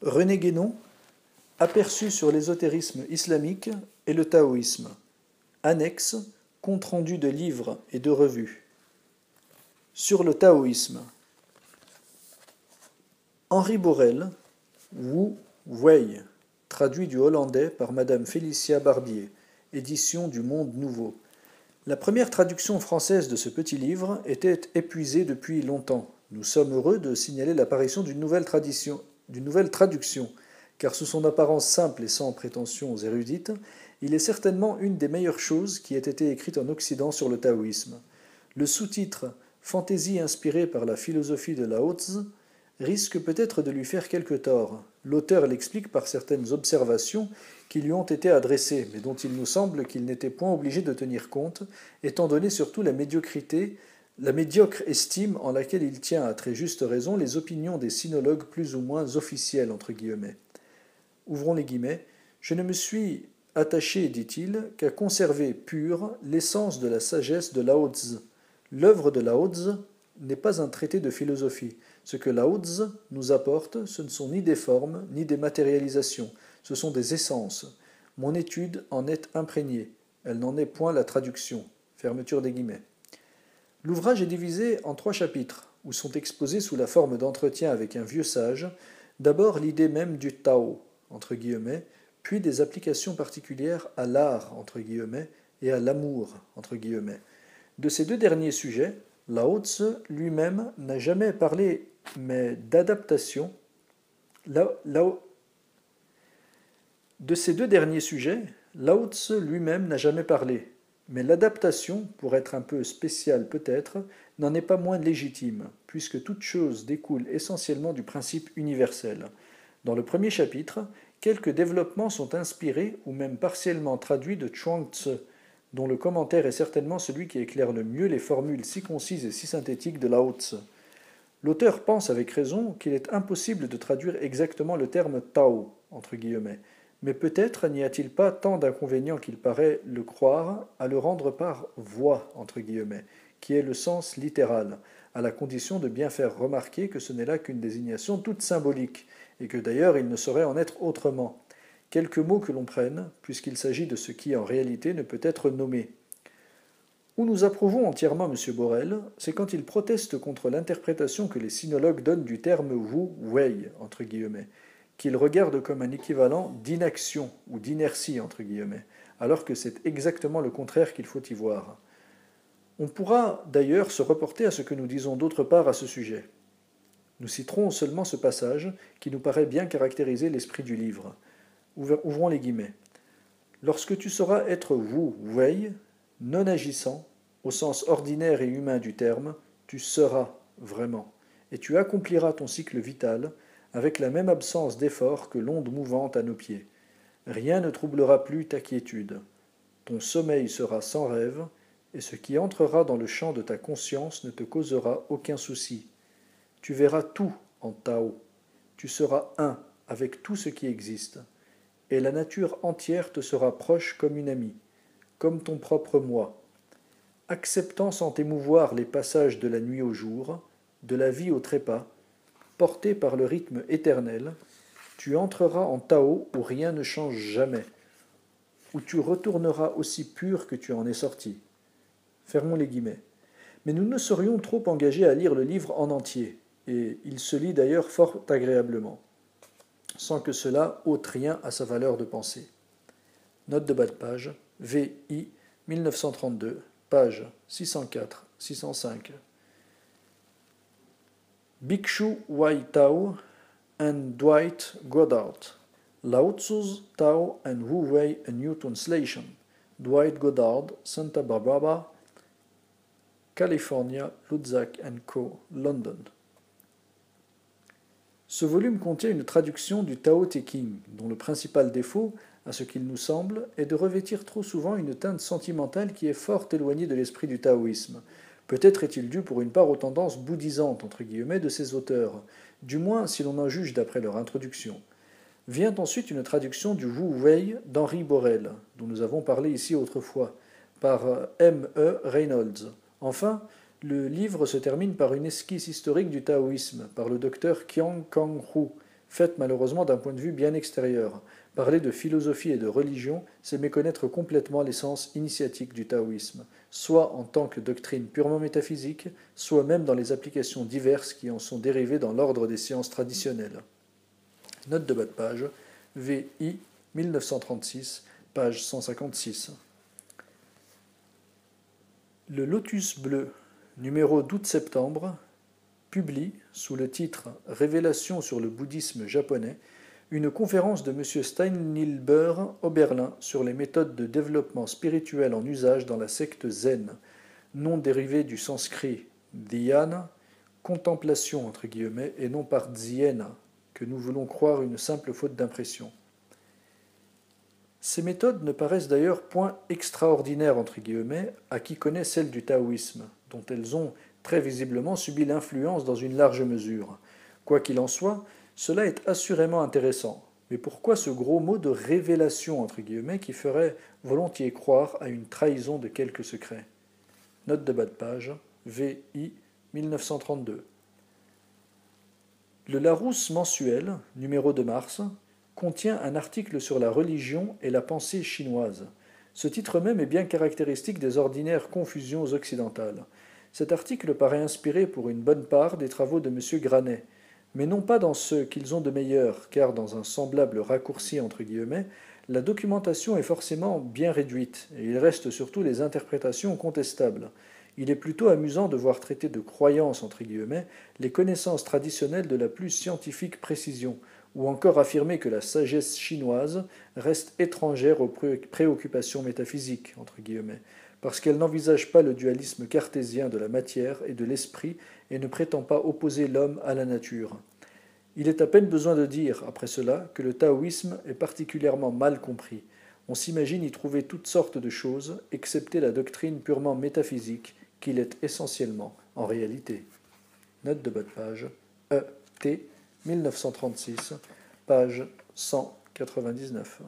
René Guénon, aperçu sur l'ésotérisme islamique et le taoïsme. Annexe, compte rendu de livres et de revues. Sur le taoïsme. Henri Borel, Wu Wei, traduit du hollandais par Madame Félicia Barbier, édition du Monde Nouveau. La première traduction française de ce petit livre était épuisée depuis longtemps. Nous sommes heureux de signaler l'apparition d'une nouvelle traduction, car sous son apparence simple et sans prétentions érudites, il est certainement une des meilleures choses qui ait été écrite en Occident sur le taoïsme. Le sous-titre « Fantaisie inspirée par la philosophie de Lao Tzu » risque peut-être de lui faire quelque tort. L'auteur l'explique par certaines observations qui lui ont été adressées, mais dont il nous semble qu'il n'était point obligé de tenir compte, étant donné surtout la médiocre estime en laquelle il tient à très juste raison les opinions des sinologues plus ou moins officiels, entre guillemets. Ouvrons les guillemets. Je ne me suis attaché, dit-il, qu'à conserver pure l'essence de la sagesse de Lao Tzu. L'œuvre de Lao Tzu n'est pas un traité de philosophie. Ce que Lao Tzu nous apporte, ce ne sont ni des formes, ni des matérialisations, ce sont des essences. Mon étude en est imprégnée, elle n'en est point la traduction. Fermeture des guillemets. L'ouvrage est divisé en 3 chapitres, où sont exposés sous la forme d'entretien avec un vieux sage, d'abord l'idée même du Tao, entre guillemets, puis des applications particulières à l'art, entre guillemets, et à l'amour, entre guillemets. De ces 2 derniers sujets, Lao Tzu lui-même n'a jamais parlé, mais d'adaptation. De ces 2 derniers sujets, Lao Tzu lui-même n'a jamais parlé, mais l'adaptation, pour être un peu spéciale peut-être, n'en est pas moins légitime, puisque toute chose découle essentiellement du principe universel. Dans le premier chapitre, quelques développements sont inspirés ou même partiellement traduits de Chuang Tzu, dont le commentaire est certainement celui qui éclaire le mieux les formules si concises et si synthétiques de Lao Tzu. L'auteur pense avec raison qu'il est impossible de traduire exactement le terme Tao, entre guillemets, mais peut-être n'y a-t-il pas tant d'inconvénients qu'il paraît le croire à le rendre par voie, entre guillemets, qui est le sens littéral, à la condition de bien faire remarquer que ce n'est là qu'une désignation toute symbolique, et que d'ailleurs il ne saurait en être autrement. Quelques mots que l'on prenne, puisqu'il s'agit de ce qui en réalité ne peut être nommé. Où nous approuvons entièrement M. Borel, c'est quand il proteste contre l'interprétation que les sinologues donnent du terme Wu Wei, entre guillemets, qu'il regarde comme un équivalent d'inaction ou d'inertie, entre guillemets, alors que c'est exactement le contraire qu'il faut y voir. On pourra d'ailleurs se reporter à ce que nous disons d'autre part à ce sujet. Nous citerons seulement ce passage qui nous paraît bien caractériser l'esprit du livre. Ouvrons les guillemets. Lorsque tu sauras être Wu Wei, non agissant, au sens ordinaire et humain du terme, tu seras vraiment, et tu accompliras ton cycle vital avec la même absence d'effort que l'onde mouvante à nos pieds. Rien ne troublera plus ta quiétude. Ton sommeil sera sans rêve, et ce qui entrera dans le champ de ta conscience ne te causera aucun souci. Tu verras tout en Tao. Tu seras un avec tout ce qui existe. Et la nature entière te sera proche comme une amie, comme ton propre moi. Acceptant sans t'émouvoir les passages de la nuit au jour, de la vie au trépas, porté par le rythme éternel, tu entreras en Tao où rien ne change jamais, où tu retourneras aussi pur que tu en es sorti. Fermons les guillemets. Mais nous ne serions trop engagés à lire le livre en entier, et il se lit d'ailleurs fort agréablement, sans que cela ôte rien à sa valeur de pensée. Note de bas de page, VI 1932, page 604-605. Bhikshu Wai Tao and Dwight Goddard. Lao Tzu's Tao and Wu Wei, a New Translation. Dwight Goddard, Santa Barbara, California, Luzak & Co., London. Ce volume contient une traduction du Tao Te Ching, dont le principal défaut, à ce qu'il nous semble, est de revêtir trop souvent une teinte sentimentale qui est fort éloignée de l'esprit du taoïsme. Peut-être est-il dû pour une part aux tendances bouddhisantes, entre guillemets, de ses auteurs, du moins si l'on en juge d'après leur introduction. Vient ensuite une traduction du Wu Wei d'Henri Borel, dont nous avons parlé ici autrefois, par M. E. Reynolds. Enfin, le livre se termine par une esquisse historique du taoïsme, par le docteur Qiang Kang Hu, faite malheureusement d'un point de vue bien extérieur. Parler de philosophie et de religion, c'est méconnaître complètement l'essence initiatique du taoïsme, soit en tant que doctrine purement métaphysique, soit même dans les applications diverses qui en sont dérivées dans l'ordre des sciences traditionnelles. Note de bas de page, VI 1936, page 156. Le Lotus bleu, numéro d'août-septembre, publie, sous le titre Révélations sur le bouddhisme japonais, une conférence de M. Steinhilber Oberlin sur les méthodes de développement spirituel en usage dans la secte zen, nom dérivé du sanskrit dhyana, contemplation entre guillemets, et non par dhyena, que nous voulons croire une simple faute d'impression. Ces méthodes ne paraissent d'ailleurs point extraordinaires entre guillemets à qui connaît celles du taoïsme, dont elles ont très visiblement subi l'influence dans une large mesure. Quoi qu'il en soit, cela est assurément intéressant. Mais pourquoi ce gros mot de révélation entre guillemets qui ferait volontiers croire à une trahison de quelque secret? Note de bas de page, VI 1932. Le Larousse mensuel, numéro de mars, contient un article sur la religion et la pensée chinoise. Ce titre même est bien caractéristique des ordinaires confusions occidentales. Cet article paraît inspiré pour une bonne part des travaux de M. Granet, mais non pas dans ceux qu'ils ont de meilleurs, car dans un semblable raccourci entre guillemets, la documentation est forcément bien réduite, et il reste surtout les interprétations contestables. Il est plutôt amusant de voir traiter de croyances entre guillemets les connaissances traditionnelles de la plus scientifique précision, ou encore affirmer que la sagesse chinoise reste étrangère aux préoccupations métaphysiques, entre guillemets, parce qu'elle n'envisage pas le dualisme cartésien de la matière et de l'esprit et ne prétend pas opposer l'homme à la nature. Il est à peine besoin de dire, après cela, que le taoïsme est particulièrement mal compris. On s'imagine y trouver toutes sortes de choses, excepté la doctrine purement métaphysique, qu'il est essentiellement en réalité. Note de bas de page, E.T. 1936, page 199.